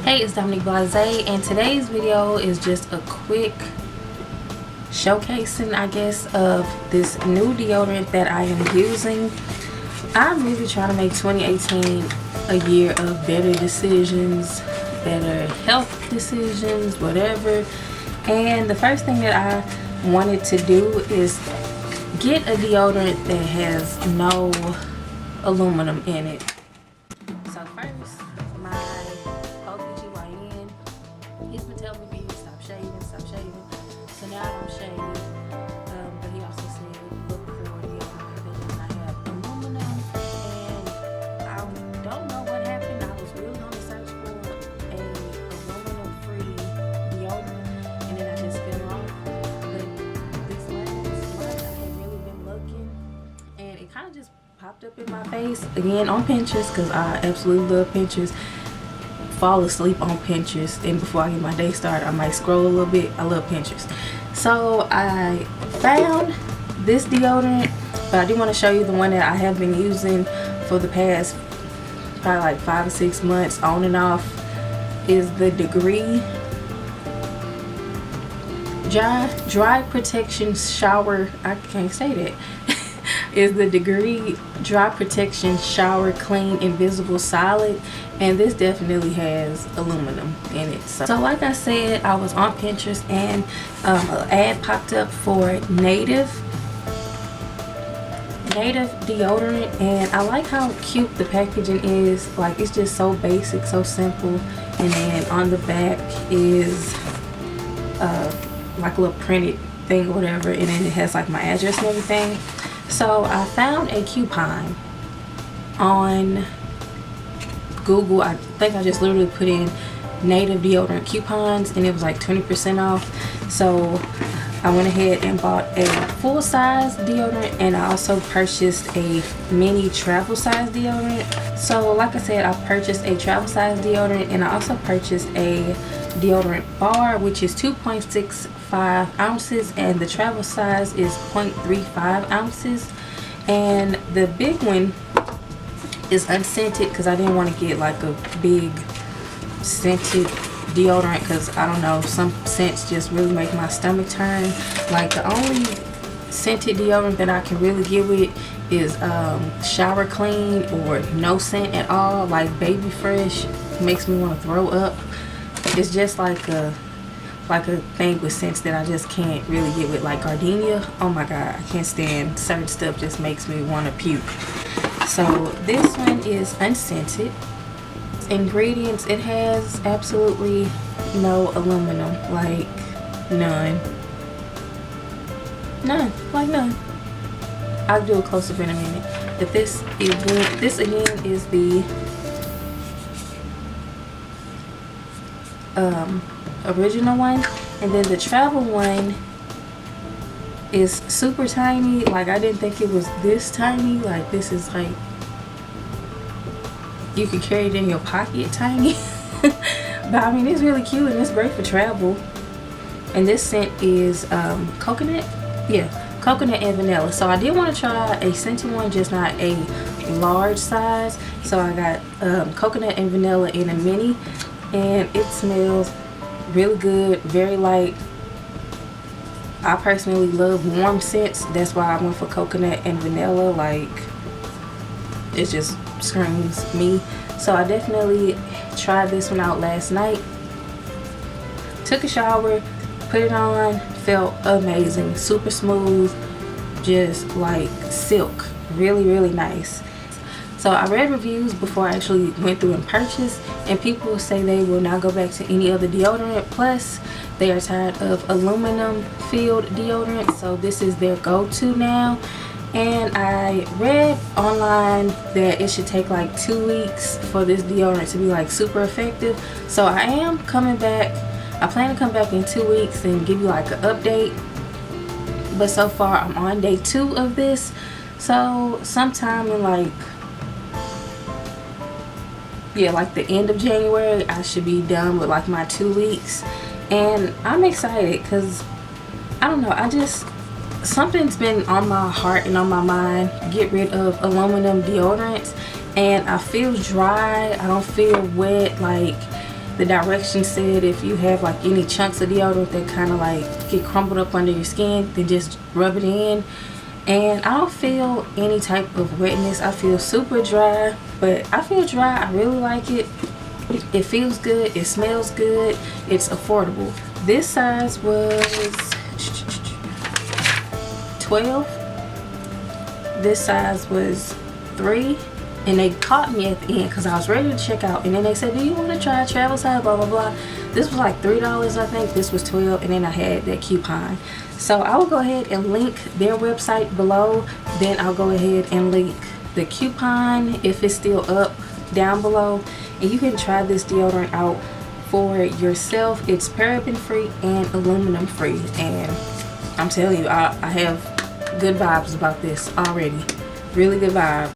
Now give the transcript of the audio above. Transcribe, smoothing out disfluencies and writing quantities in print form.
Hey, it's Dominique Blahzay, and today's video is just a quick showcasing, I guess, of this new deodorant that I am using. I'm really trying to make 2018 a year of better decisions, better health decisions, whatever. And the first thing that I wanted to do is get a deodorant that has no aluminum in it. So first, my OBGYN, he's been telling me to stop shaving. So now I'm shaving. But he also said look for deodorant that does not have aluminum. And I don't know what happened. I was really on the search for a aluminum-free deodorant, and then I just fell off. But this last month, I had really been looking, and it kind of just popped up in my face again on Pinterest, because I absolutely love Pinterest. Fall asleep on Pinterest, and before I get my day started I might scroll a little bit. I love Pinterest. So I found this deodorant, but I do want to show you the one that I have been using for the past probably like 5 or 6 months on and off. Is the Degree dry protection shower, I can't say that, is the Degree Dry Protection Shower Clean Invisible Solid, and this definitely has aluminum in it. So like I said, I was on Pinterest, and an ad popped up for native deodorant, and I like how cute the packaging is. Like, it's just so basic, so simple. And then on the back is like a little printed thing or whatever, and then it has like my address and everything. So I found a coupon on Google. I think I just literally put in native deodorant coupons, and it was like 20% off. So I went ahead and bought a full-size deodorant, and I also purchased a mini travel size deodorant. So like I said, I purchased a travel size deodorant, and I also purchased a deodorant bar, which is 2.65 ounces, and the travel size is 0.35 ounces. And the big one is unscented, because I didn't want to get like a big scented deodorant, because I don't know, some scents just really make my stomach turn. Like, the only scented deodorant that I can really get with is Shower Clean, or no scent at all, like Baby Fresh. Makes me want to throw up. It's just like a thing with scents that I just can't really get with, like gardenia. Oh my god, I can't stand certain stuff, just makes me want to puke. So this one is unscented. Ingredients, it has absolutely no aluminum, like none, like none. I'll do a close-up in a minute. But this again is the original one, and then the travel one is super tiny. Like, I didn't think it was this tiny. Like, this is like, you can carry it in your pocket tiny. But I mean, it's really cute, and it's great for travel. And this scent is coconut, yeah, coconut and vanilla. So I did want to try a scented one, just not a large size. So I got coconut and vanilla in a mini, and it smells really good, very light. I personally love warm scents, that's why I went for coconut and vanilla. Like, it just screams me. So I definitely tried this one out last night. Took a shower, put it on, felt amazing, super smooth, just like silk. Really nice. So I read reviews before I actually went through and purchased, and people say they will not go back to any other deodorant. Plus, they are tired of aluminum filled deodorant, so this is their go-to now. And I read online that it should take like 2 weeks for this deodorant to be like super effective. So I am coming back. I plan to come back in 2 weeks and give you like an update. But so far I'm on day 2 of this. So sometime in like the end of January, I should be done with like my 2 weeks. And I'm excited, because I don't know, something's been on my heart and on my mind. Get rid of aluminum deodorants, and I feel dry, I don't feel wet. Like, the directions said if you have like any chunks of deodorant that kind of like get crumbled up under your skin, then just rub it in. And I don't feel any type of wetness. I feel super dry, but I feel dry. I really like it. It feels good, it smells good, it's affordable. This size was 12. This size was 3. And they caught me at the end because I was ready to check out. And then they said, do you want to try travel size, blah, blah, blah. This was like $3, I think. This was 12. And then I had that coupon. So I will go ahead and link their website below. Then I'll go ahead and link the coupon, if it's still up, down below. And you can try this deodorant out for yourself. It's paraben free and aluminum free. And I'm telling you, I have good vibes about this already. Really good vibes.